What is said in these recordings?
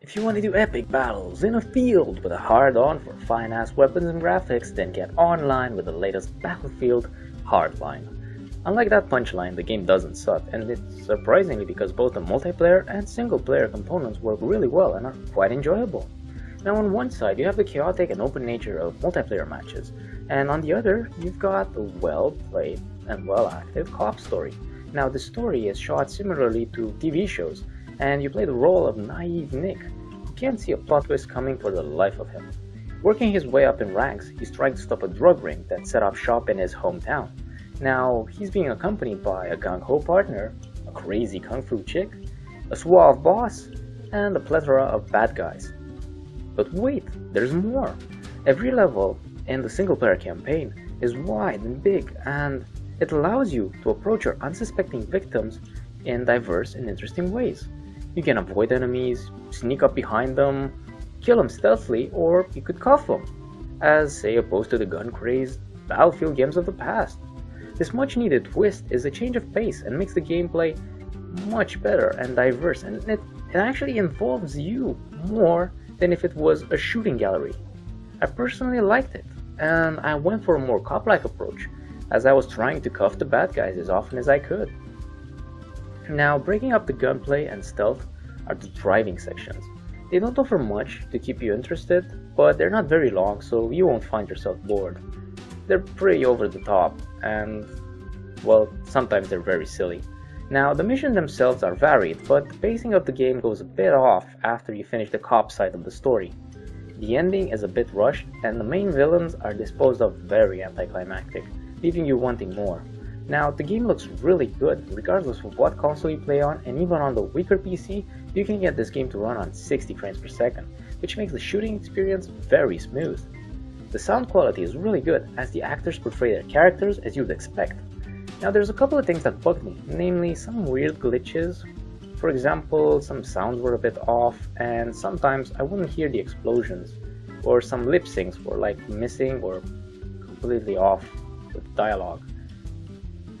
If you want to do epic battles in a field with a hard-on for fine-ass weapons and graphics, then get online with the latest BattleField HardLine. Unlike that punchline, the game doesn't suck, and it's surprisingly because both the multiplayer and single-player components work really well and are quite enjoyable. Now on one side you have the chaotic and open nature of multiplayer matches, and on the other you've got the well-played and well-acted co-op story. Now the story is shot similarly to TV shows, and you play the role of naive Nick, who can't see a plot twist coming for the life of him. Working his way up in ranks, he's trying to stop a drug ring that set up shop in his hometown. Now, he's being accompanied by a gung-ho partner, a crazy kung fu chick, a suave boss, and a plethora of bad guys. But wait, there's more! Every level in the single-player campaign is wide and big, and it allows you to approach your unsuspecting victims in diverse and interesting ways. You can avoid enemies, sneak up behind them, kill them stealthily, or you could cuff them, as say opposed to the gun-crazed BattleField games of the past. This much needed twist is a change of pace and makes the gameplay much better and diverse, and it actually involves you more than if it was a shooting gallery. I personally liked it, and I went for a more cop-like approach, as I was trying to cuff the bad guys as often as I could. Now, breaking up the gunplay and stealth are the driving sections. They don't offer much to keep you interested, but they're not very long, so you won't find yourself bored. They're pretty over the top, and, well, sometimes they're very silly. Now, the missions themselves are varied, but the pacing of the game goes a bit off after you finish the cop side of the story. The ending is a bit rushed, and the main villains are disposed of very anticlimactic, leaving you wanting more. Now, the game looks really good, regardless of what console you play on, and even on the weaker PC, you can get this game to run on 60 frames per second, which makes the shooting experience very smooth. The sound quality is really good, as the actors portray their characters as you'd expect. Now, there's a couple of things that bugged me, namely some weird glitches. For example, some sounds were a bit off, and sometimes I wouldn't hear the explosions, or some lip syncs were like missing or completely off with dialogue.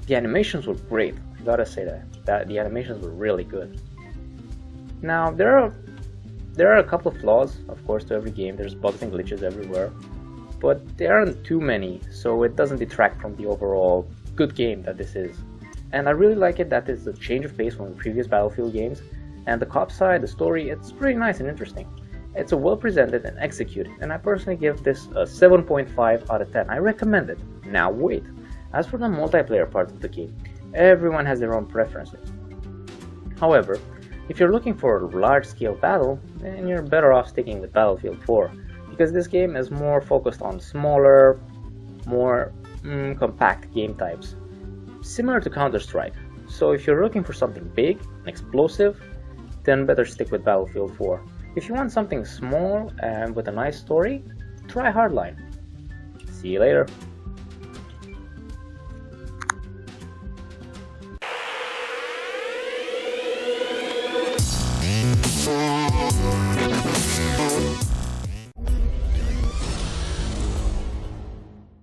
The animations were great, I gotta say that the animations were really good. Now, there are a couple of flaws, of course, to every game. There's bugs and glitches everywhere, but there aren't too many, so it doesn't detract from the overall good game that this is. And I really like it that it's a change of pace from the previous Battlefield games, and the cop side, the story, it's pretty nice and interesting. It's a well presented and executed, and I personally give this a 7.5 out of 10. I recommend it. Now wait, as for the multiplayer part of the game, everyone has their own preferences. However, if you're looking for a large-scale battle, then you're better off sticking with Battlefield 4, because this game is more focused on smaller, more compact game types, similar to Counter-Strike. So if you're looking for something big and explosive, then better stick with Battlefield 4. If you want something small and with a nice story, try HardLine. See you later.